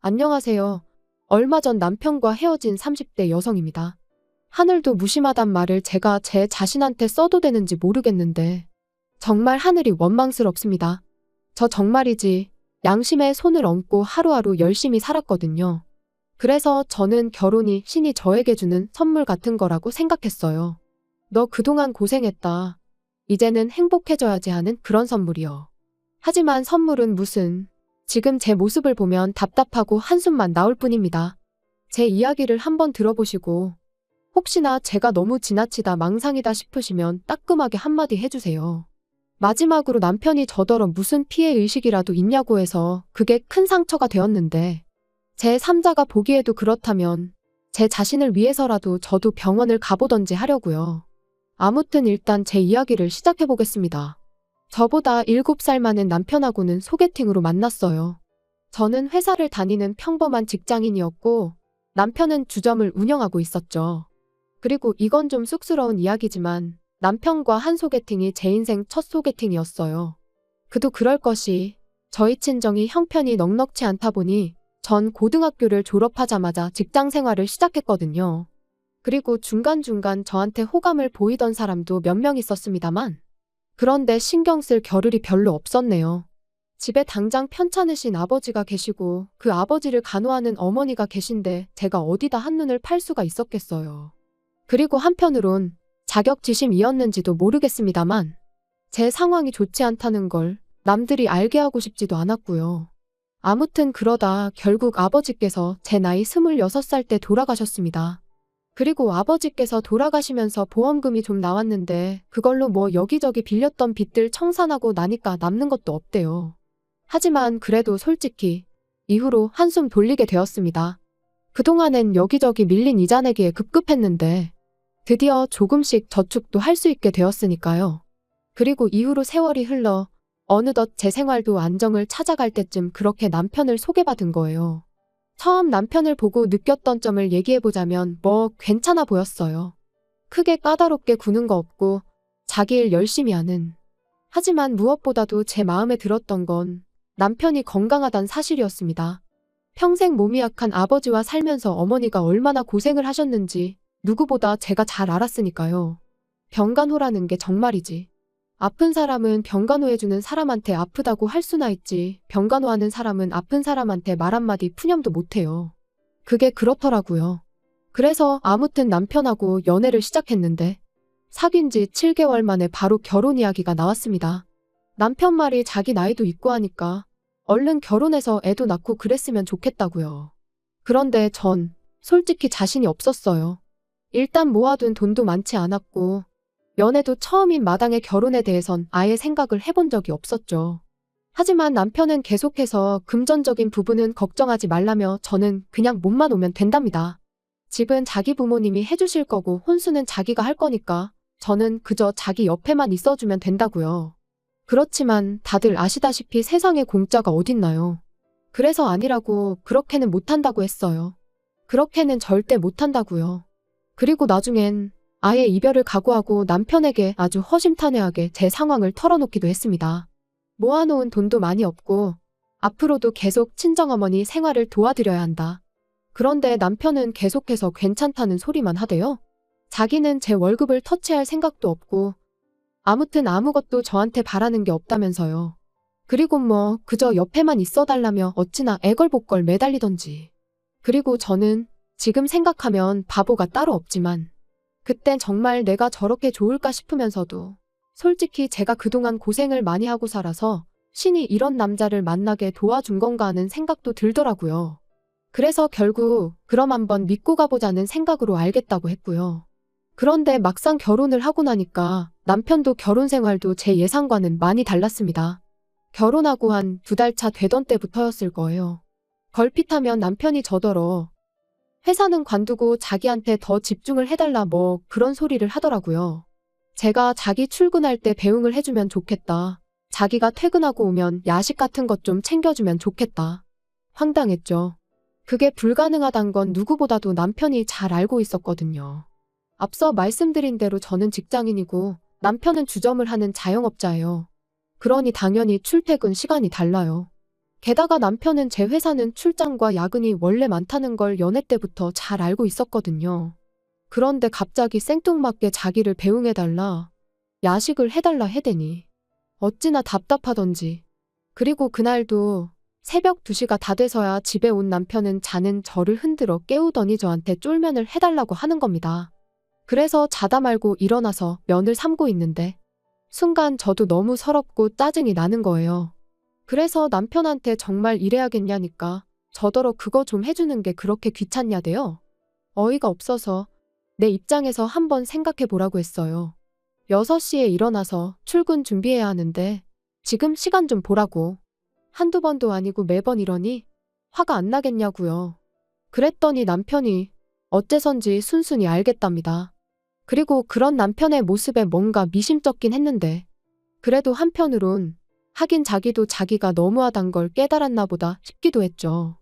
안녕하세요. 얼마 전 남편과 헤어진 30대 여성입니다. 하늘도 무심하단 말을 제가 제 자신한테 써도 되는지 모르겠는데 정말 하늘이 원망스럽습니다. 저 정말이지 양심에 손을 얹고 하루하루 열심히 살았거든요. 그래서 저는 결혼이 신이 저에게 주는 선물 같은 거라고 생각했어요. 너 그동안 고생했다. 이제는 행복해져야지 하는 그런 선물이요. 하지만 선물은 무슨, 지금 제 모습을 보면 답답하고 한숨만 나올 뿐입니다. 제 이야기를 한번 들어보시고 혹시나 제가 너무 지나치다 망상이다 싶으시면 따끔하게 한마디 해주세요. 마지막으로 남편이 저더러 무슨 피해의식이라도 있냐고 해서 그게 큰 상처가 되었는데 제 3자가 보기에도 그렇다면 제 자신을 위해서라도 저도 병원을 가보던지 하려고요. 아무튼 일단 제 이야기를 시작해보겠습니다. 저보다 7살 많은 남편하고는 소개팅으로 만났어요. 저는 회사를 다니는 평범한 직장인이었고 남편은 주점을 운영하고 있었죠. 그리고 이건 좀 쑥스러운 이야기지만 남편과 한 소개팅이 제 인생 첫 소개팅이었어요. 그도 그럴 것이 저희 친정이 형편이 넉넉치 않다 보니 전 고등학교를 졸업하자마자 직장 생활을 시작했거든요. 그리고 중간중간 저한테 호감을 보이던 사람도 몇 명 있었습니다만 그런데 신경 쓸 겨를이 별로 없었네요. 집에 당장 편찮으신 아버지가 계시고 그 아버지를 간호하는 어머니가 계신데 제가 어디다 한눈을 팔 수가 있었겠어요. 그리고 한편으론 자격지심이었는지도 모르겠습니다만 제 상황이 좋지 않다는 걸 남들이 알게 하고 싶지도 않았고요. 아무튼 그러다 결국 아버지께서 제 나이 26살 때 돌아가셨습니다. 그리고 아버지께서 돌아가시면서 보험금이 좀 나왔는데 그걸로 뭐 여기저기 빌렸던 빚들 청산하고 나니까 남는 것도 없대요. 하지만 그래도 솔직히 이후로 한숨 돌리게 되었습니다. 그동안엔 여기저기 밀린 이자 내기에 급급했는데 드디어 조금씩 저축도 할 수 있게 되었으니까요. 그리고 이후로 세월이 흘러 어느덧 제 생활도 안정을 찾아갈 때쯤 그렇게 남편을 소개받은 거예요. 처음 남편을 보고 느꼈던 점을 얘기해보자면 뭐 괜찮아 보였어요. 크게 까다롭게 구는 거 없고 자기 일 열심히 하는. 하지만 무엇보다도 제 마음에 들었던 건 남편이 건강하단 사실이었습니다. 평생 몸이 약한 아버지와 살면서 어머니가 얼마나 고생을 하셨는지 누구보다 제가 잘 알았으니까요. 병간호라는 게 정말이지. 아픈 사람은 병간호해주는 사람한테 아프다고 할 수나 있지 병간호하는 사람은 아픈 사람한테 말 한마디 푸념도 못해요. 그게 그렇더라고요. 그래서 아무튼 남편하고 연애를 시작했는데 사귄 지 7개월 만에 바로 결혼 이야기가 나왔습니다. 남편 말이 자기 나이도 있고 하니까 얼른 결혼해서 애도 낳고 그랬으면 좋겠다고요. 그런데 전 솔직히 자신이 없었어요. 일단 모아둔 돈도 많지 않았고 연애도 처음인 마당에 결혼에 대해선 아예 생각을 해본 적이 없었죠. 하지만 남편은 계속해서 금전적인 부분은 걱정하지 말라며 저는 그냥 몸만 오면 된답니다. 집은 자기 부모님이 해주실 거고 혼수는 자기가 할 거니까 저는 그저 자기 옆에만 있어주면 된다고요. 그렇지만 다들 아시다시피 세상에 공짜가 어딨나요. 그래서 아니라고 그렇게는 못한다고 했어요. 그렇게는 절대 못한다고요. 그리고 나중엔 아예 이별을 각오하고 남편에게 아주 허심탄회하게 제 상황을 털어놓기도 했습니다. 모아놓은 돈도 많이 없고 앞으로도 계속 친정어머니 생활을 도와드려야 한다. 그런데 남편은 계속해서 괜찮다는 소리만 하대요. 자기는 제 월급을 터치할 생각도 없고 아무튼 아무것도 저한테 바라는 게 없다면서요. 그리고 뭐 그저 옆에만 있어달라며 어찌나 애걸복걸 매달리던지. 그리고 저는 지금 생각하면 바보가 따로 없지만 그땐 정말 내가 저렇게 좋을까 싶으면서도 솔직히 제가 그동안 고생을 많이 하고 살아서 신이 이런 남자를 만나게 도와준 건가 하는 생각도 들더라고요. 그래서 결국 그럼 한번 믿고 가보자는 생각으로 알겠다고 했고요. 그런데 막상 결혼을 하고 나니까 남편도 결혼 생활도 제 예상과는 많이 달랐습니다. 결혼하고 한 2달 차 되던 때부터였을 거예요. 걸핏하면 남편이 저더러 회사는 관두고 자기한테 더 집중을 해달라 뭐 그런 소리를 하더라고요. 제가 자기 출근할 때 배웅을 해주면 좋겠다. 자기가 퇴근하고 오면 야식 같은 것 좀 챙겨주면 좋겠다. 황당했죠. 그게 불가능하단 건 누구보다도 남편이 잘 알고 있었거든요. 앞서 말씀드린 대로 저는 직장인이고 남편은 주점을 하는 자영업자예요. 그러니 당연히 출퇴근 시간이 달라요. 게다가 남편은 제 회사는 출장과 야근이 원래 많다는 걸 연애 때부터 잘 알고 있었거든요. 그런데 갑자기 생뚱맞게 자기를 배웅해달라, 야식을 해달라 해대니 어찌나 답답하던지. 그리고 그날도 새벽 2시가 다 돼서야 집에 온 남편은 자는 저를 흔들어 깨우더니 저한테 쫄면을 해달라고 하는 겁니다. 그래서 자다 말고 일어나서 면을 삶고 있는데 순간 저도 너무 서럽고 짜증이 나는 거예요. 그래서 남편한테 정말 이래야겠냐니까 저더러 그거 좀 해주는 게 그렇게 귀찮냐대요. 어이가 없어서 내 입장에서 한번 생각해 보라고 했어요. 6시에 일어나서 출근 준비해야 하는데 지금 시간 좀 보라고. 한두 번도 아니고 매번 이러니 화가 안 나겠냐고요. 그랬더니 남편이 어째선지 순순히 알겠답니다. 그리고 그런 남편의 모습에 뭔가 미심쩍긴 했는데 그래도 한편으론 하긴 자기도 자기가 너무하단 걸 깨달았나 보다 싶기도 했죠.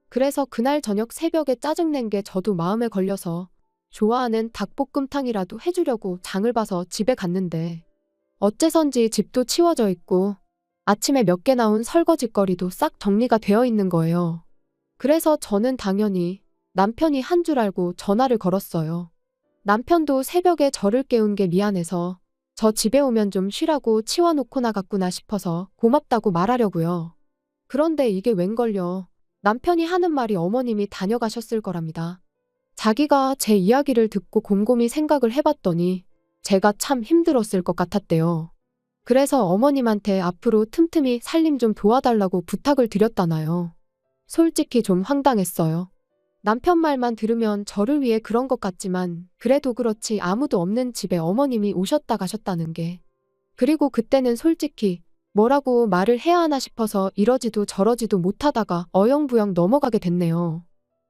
그래서 그날 저녁 새벽에 짜증낸 게 저도 마음에 걸려서 좋아하는 닭볶음탕이라도 해주려고 장을 봐서 집에 갔는데 어째선지 집도 치워져 있고 아침에 몇 개 나온 설거지거리도 싹 정리가 되어 있는 거예요. 그래서 저는 당연히 남편이 한 줄 알고 전화를 걸었어요. 남편도 새벽에 저를 깨운 게 미안해서 저 집에 오면 좀 쉬라고 치워놓고 나갔구나 싶어서 고맙다고 말하려고요. 그런데 이게 웬걸요. 남편이 하는 말이 어머님이 다녀가셨을 거랍니다. 자기가 제 이야기를 듣고 곰곰이 생각을 해봤더니 제가 참 힘들었을 것 같았대요. 그래서 어머님한테 앞으로 틈틈이 살림 좀 도와달라고 부탁을 드렸다나요. 솔직히 좀 황당했어요. 남편 말만 들으면 저를 위해 그런 것 같지만 그래도 그렇지 아무도 없는 집에 어머님이 오셨다 가셨다는 게. 그리고 그때는 솔직히 뭐라고 말을 해야 하나 싶어서 이러지도 저러지도 못하다가 어영부영 넘어가게 됐네요.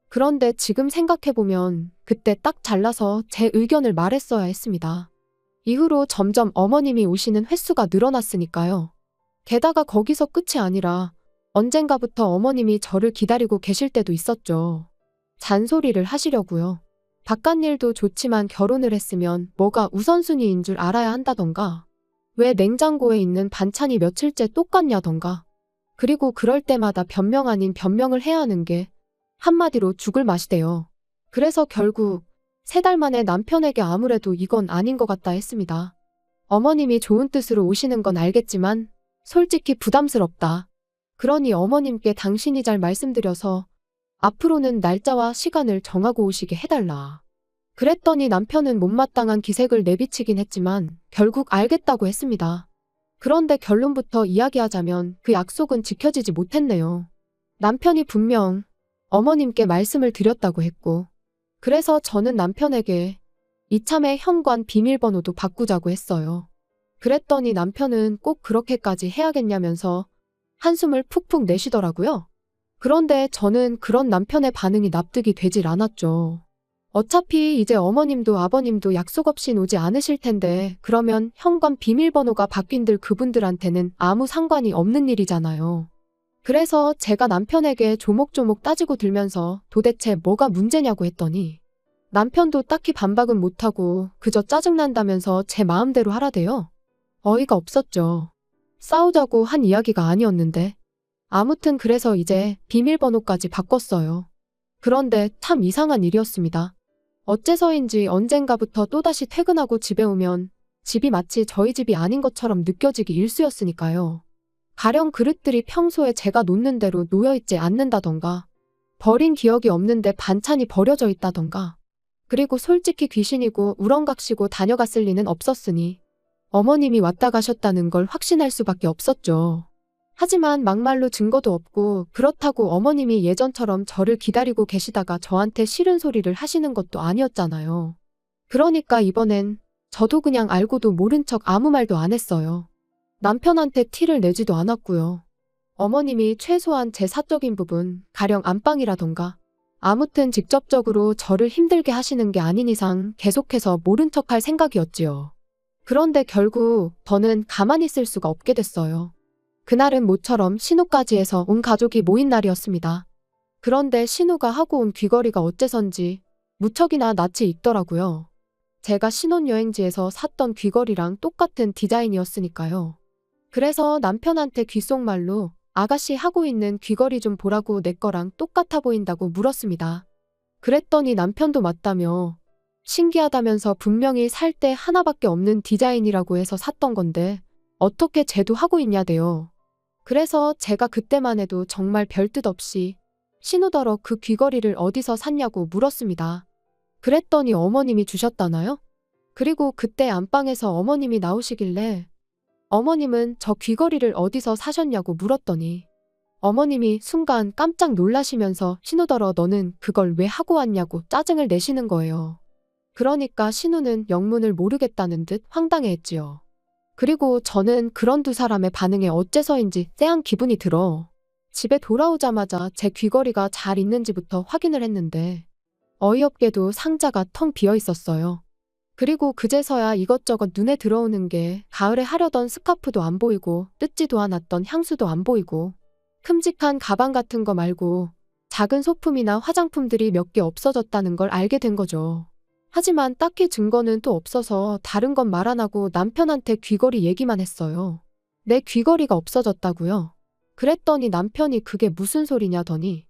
그런데 지금 생각해보면 그때 딱 잘라서 제 의견을 말했어야 했습니다. 이후로 점점 어머님이 오시는 횟수가 늘어났으니까요. 게다가 거기서 끝이 아니라 언젠가부터 어머님이 저를 기다리고 계실 때도 있었죠. 잔소리를 하시려고요. 바깥일도 좋지만 결혼을 했으면 뭐가 우선순위인 줄 알아야 한다던가, 왜 냉장고에 있는 반찬이 며칠째 똑같냐던가, 그리고 그럴 때마다 변명 아닌 변명을 해야 하는 게 한마디로 죽을 맛이대요. 그래서 결국 3달 만에 남편에게 아무래도 이건 아닌 것 같다 했습니다. 어머님이 좋은 뜻으로 오시는 건 알겠지만 솔직히 부담스럽다. 그러니 어머님께 당신이 잘 말씀드려서 앞으로는 날짜와 시간을 정하고 오시게 해달라. 그랬더니 남편은 못마땅한 기색을 내비치긴 했지만 결국 알겠다고 했습니다. 그런데 결론부터 이야기하자면 그 약속은 지켜지지 못했네요. 남편이 분명 어머님께 말씀을 드렸다고 했고, 그래서 저는 남편에게 이참에 현관 비밀번호도 바꾸자고 했어요. 그랬더니 남편은 꼭 그렇게까지 해야겠냐면서 한숨을 푹푹 내쉬더라고요. 그런데 저는 그런 남편의 반응이 납득이 되질 않았죠. 어차피 이제 어머님도 아버님도 약속 없이 오지 않으실 텐데 그러면 현관 비밀번호가 바뀐들 그분들한테는 아무 상관이 없는 일이잖아요. 그래서 제가 남편에게 조목조목 따지고 들면서 도대체 뭐가 문제냐고 했더니 남편도 딱히 반박은 못하고 그저 짜증난다면서 제 마음대로 하라대요. 어이가 없었죠. 싸우자고 한 이야기가 아니었는데. 아무튼 그래서 이제 비밀번호까지 바꿨어요. 그런데 참 이상한 일이었습니다. 어째서인지 언젠가부터 또다시 퇴근하고 집에 오면 집이 마치 저희 집이 아닌 것처럼 느껴지기 일쑤였으니까요. 가령 그릇들이 평소에 제가 놓는 대로 놓여있지 않는다던가, 버린 기억이 없는데 반찬이 버려져 있다던가, 그리고 솔직히 귀신이고 우렁각시고 다녀갔을 리는 없었으니 어머님이 왔다 가셨다는 걸 확신할 수밖에 없었죠. 하지만 막말로 증거도 없고 그렇다고 어머님이 예전처럼 저를 기다리고 계시다가 저한테 싫은 소리를 하시는 것도 아니었잖아요. 그러니까 이번엔 저도 그냥 알고도 모른 척 아무 말도 안 했어요. 남편한테 티를 내지도 않았고요. 어머님이 최소한 제 사적인 부분, 가령 안방이라던가 아무튼 직접적으로 저를 힘들게 하시는 게 아닌 이상 계속해서 모른 척할 생각이었지요. 그런데 결국 저는 가만히 있을 수가 없게 됐어요. 그날은 모처럼 신우까지 해서 온 가족이 모인 날이었습니다. 그런데 신우가 하고 온 귀걸이가 어째선지 무척이나 낯이 익더라고요. 제가 신혼여행지에서 샀던 귀걸이랑 똑같은 디자인이었으니까요. 그래서 남편한테 귓속말로 아가씨 하고 있는 귀걸이 좀 보라고 내 거랑 똑같아 보인다고 물었습니다. 그랬더니 남편도 맞다며 신기하다면서 분명히 살 때 하나밖에 없는 디자인이라고 해서 샀던 건데 어떻게 쟤도 하고 있냐대요. 그래서 제가 그때만 해도 정말 별뜻 없이 신우더러 그 귀걸이를 어디서 샀냐고 물었습니다. 그랬더니 어머님이 주셨다나요? 그리고 그때 안방에서 어머님이 나오시길래 어머님은 저 귀걸이를 어디서 사셨냐고 물었더니 어머님이 순간 깜짝 놀라시면서 신우더러 너는 그걸 왜 하고 왔냐고 짜증을 내시는 거예요. 그러니까 신우는 영문을 모르겠다는 듯 황당해했지요. 그리고 저는 그런 두 사람의 반응에 어째서인지 쎄한 기분이 들어 집에 돌아오자마자 제 귀걸이가 잘 있는지부터 확인을 했는데 어이없게도 상자가 텅 비어 있었어요. 그리고 그제서야 이것저것 눈에 들어오는 게 가을에 하려던 스카프도 안 보이고 뜯지도 않았던 향수도 안 보이고 큼직한 가방 같은 거 말고 작은 소품이나 화장품들이 몇 개 없어졌다는 걸 알게 된 거죠. 하지만 딱히 증거는 또 없어서 다른 건 말 안 하고 남편한테 귀걸이 얘기만 했어요. 내 귀걸이가 없어졌다고요? 그랬더니 남편이 그게 무슨 소리냐더니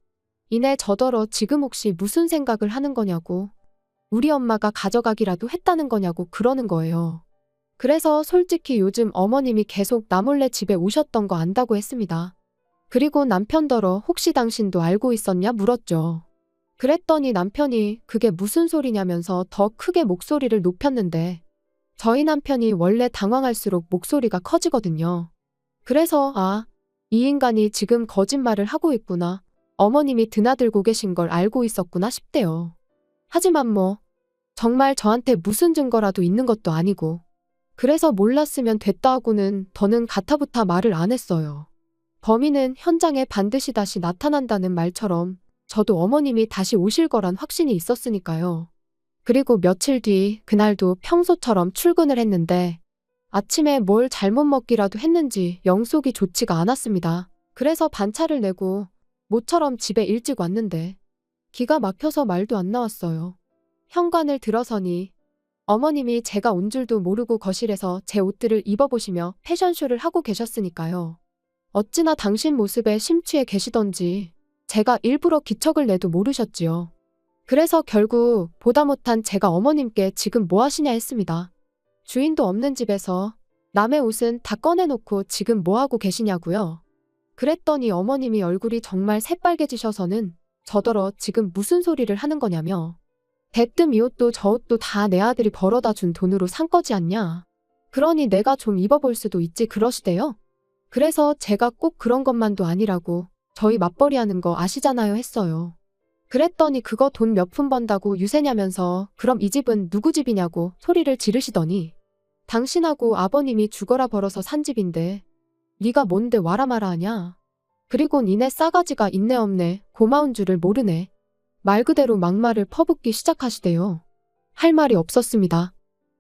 이내 저더러 지금 혹시 무슨 생각을 하는 거냐고 우리 엄마가 가져가기라도 했다는 거냐고 그러는 거예요. 그래서 솔직히 요즘 어머님이 계속 나 몰래 집에 오셨던 거 안다고 했습니다. 그리고 남편더러 혹시 당신도 알고 있었냐 물었죠. 그랬더니 남편이 그게 무슨 소리냐면서 더 크게 목소리를 높였는데 저희 남편이 원래 당황할수록 목소리가 커지거든요. 그래서 이 인간이 지금 거짓말을 하고 있구나. 어머님이 드나들고 계신 걸 알고 있었구나 싶대요. 하지만 정말 저한테 무슨 증거라도 있는 것도 아니고 그래서 몰랐으면 됐다 하고는 더는 가타부타 말을 안 했어요. 범인은 현장에 반드시 다시 나타난다는 말처럼 저도 어머님이 다시 오실 거란 확신이 있었으니까요. 그리고 며칠 뒤 그날도 평소처럼 출근을 했는데 아침에 뭘 잘못 먹기라도 했는지 영속이 좋지가 않았습니다. 그래서 반차를 내고 모처럼 집에 일찍 왔는데 기가 막혀서 말도 안 나왔어요. 현관을 들어서니 어머님이 제가 온 줄도 모르고 거실에서 제 옷들을 입어보시며 패션쇼를 하고 계셨으니까요. 어찌나 당신 모습에 심취해 계시던지 제가 일부러 기척을 내도 모르셨지요. 그래서 결국 보다 못한 제가 어머님께 지금 뭐 하시냐 했습니다. 주인도 없는 집에서 남의 옷은 다 꺼내놓고 지금 뭐 하고 계시냐고요. 그랬더니 어머님이 얼굴이 정말 새빨개지셔서는 저더러 지금 무슨 소리를 하는 거냐며 대뜸 이 옷도 저 옷도 다 내 아들이 벌어다 준 돈으로 산 거지 않냐. 그러니 내가 좀 입어볼 수도 있지 그러시대요. 그래서 제가 꼭 그런 것만도 아니라고 저희 맞벌이 하는 거 아시잖아요 했어요. 그랬더니 그거 돈 몇 푼 번다고 유세냐면서 그럼 이 집은 누구 집이냐고 소리를 지르시더니 당신하고 아버님이 죽어라 벌어서 산 집인데 네가 뭔데 와라 마라 하냐. 그리고 니네 싸가지가 있네 없네 고마운 줄을 모르네. 말 그대로 막말을 퍼붓기 시작하시대요. 할 말이 없었습니다.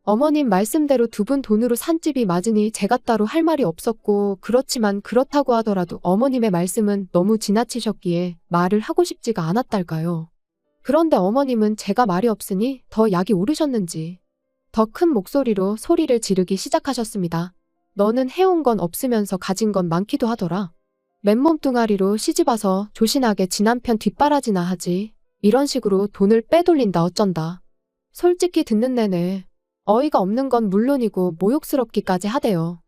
어머님 말씀대로 두 분 돈으로 산 집이 맞으니 제가 따로 할 말이 없었고 그렇지만 그렇다고 하더라도 어머님의 말씀은 너무 지나치셨기에 말을 하고 싶지가 않았달까요. 그런데 어머님은 제가 말이 없으니 더 약이 오르셨는지 더 큰 목소리로 소리를 지르기 시작하셨습니다. 너는 해온 건 없으면서 가진 건 많기도 하더라. 맨몸 뚱아리로 시집와서 조신하게 지 남편 뒷바라지나 하지. 이런 식으로 돈을 빼돌린다 어쩐다. 솔직히 듣는 내내 어이가 없는 건 물론이고 모욕스럽기까지 하대요.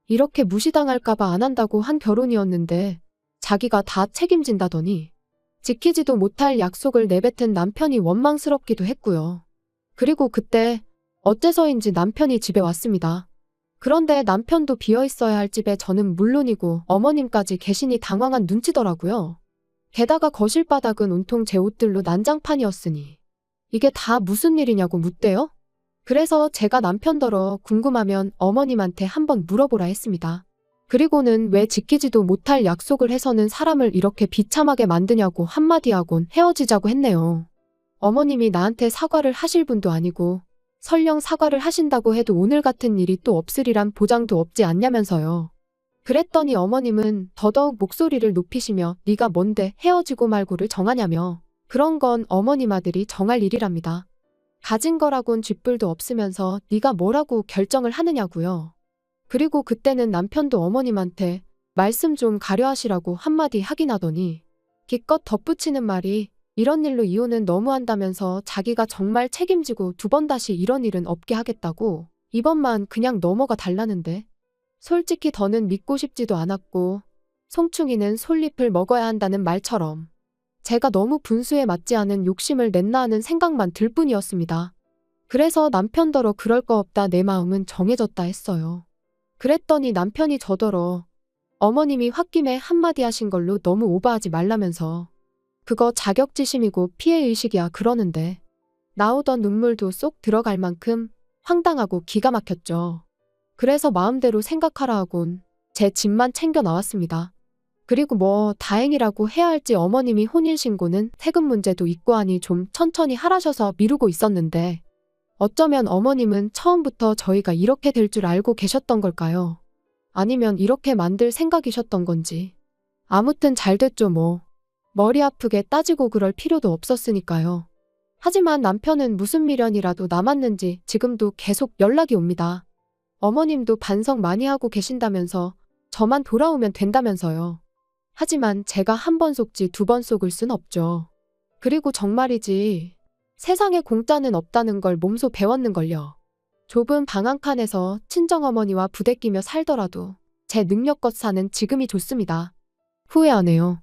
이렇게 무시당할까봐 안 한다고 한 결혼이었는데 자기가 다 책임진다더니 지키지도 못할 약속을 내뱉은 남편이 원망스럽기도 했고요. 그리고 그때 어째서인지 남편이 집에 왔습니다. 그런데 남편도 비어있어야 할 집에 저는 물론이고 어머님까지 계시니 당황한 눈치더라고요. 게다가 거실 바닥은 온통 제 옷들로 난장판이었으니 이게 다 무슨 일이냐고 묻대요. 그래서 제가 남편더러 궁금하면 어머님한테 한번 물어보라 했습니다. 그리고는 왜 지키지도 못할 약속을 해서는 사람을 이렇게 비참하게 만드냐고 한마디 하곤 헤어지자고 했네요. 어머님이 나한테 사과를 하실 분도 아니고 설령 사과를 하신다고 해도 오늘 같은 일이 또 없으리란 보장도 없지 않냐면서요. 그랬더니 어머님은 더더욱 목소리를 높이시며 네가 뭔데 헤어지고 말고를 정하냐며 그런 건 어머님 아들이 정할 일이랍니다. 가진 거라곤 쥐뿔도 없으면서 네가 뭐라고 결정을 하느냐고요. 그리고 그때는 남편도 어머님한테 말씀 좀 가려하시라고 한마디 하긴 하더니 기껏 덧붙이는 말이 이런 일로 이혼은 너무한다면서 자기가 정말 책임지고 두 번 다시 이런 일은 없게 하겠다고 이번만 그냥 넘어가 달라는데 솔직히 더는 믿고 싶지도 않았고 송충이는 솔잎을 먹어야 한다는 말처럼 제가 너무 분수에 맞지 않은 욕심을 냈나 하는 생각만 들 뿐이었습니다. 그래서 남편더러 그럴 거 없다 내 마음은 정해졌다 했어요. 그랬더니 남편이 저더러 어머님이 홧김에 한마디 하신 걸로 너무 오버하지 말라면서 그거 자격지심이고 피해의식이야 그러는데 나오던 눈물도 쏙 들어갈 만큼 황당하고 기가 막혔죠. 그래서 마음대로 생각하라 하곤 제 집만 챙겨 나왔습니다. 그리고 뭐 다행이라고 해야 할지 어머님이 혼인신고는 세금 문제도 있고 하니 좀 천천히 하라셔서 미루고 있었는데 어쩌면 어머님은 처음부터 저희가 이렇게 될 줄 알고 계셨던 걸까요? 아니면 이렇게 만들 생각이셨던 건지. 아무튼 잘 됐죠 뭐. 머리 아프게 따지고 그럴 필요도 없었으니까요. 하지만 남편은 무슨 미련이라도 남았는지 지금도 계속 연락이 옵니다. 어머님도 반성 많이 하고 계신다면서 저만 돌아오면 된다면서요. 하지만 제가 한 번 속지 두 번 속을 순 없죠. 그리고 정말이지 세상에 공짜는 없다는 걸 몸소 배웠는걸요. 좁은 방 한 칸에서 친정어머니와 부대끼며 살더라도 제 능력껏 사는 지금이 좋습니다. 후회 안 해요.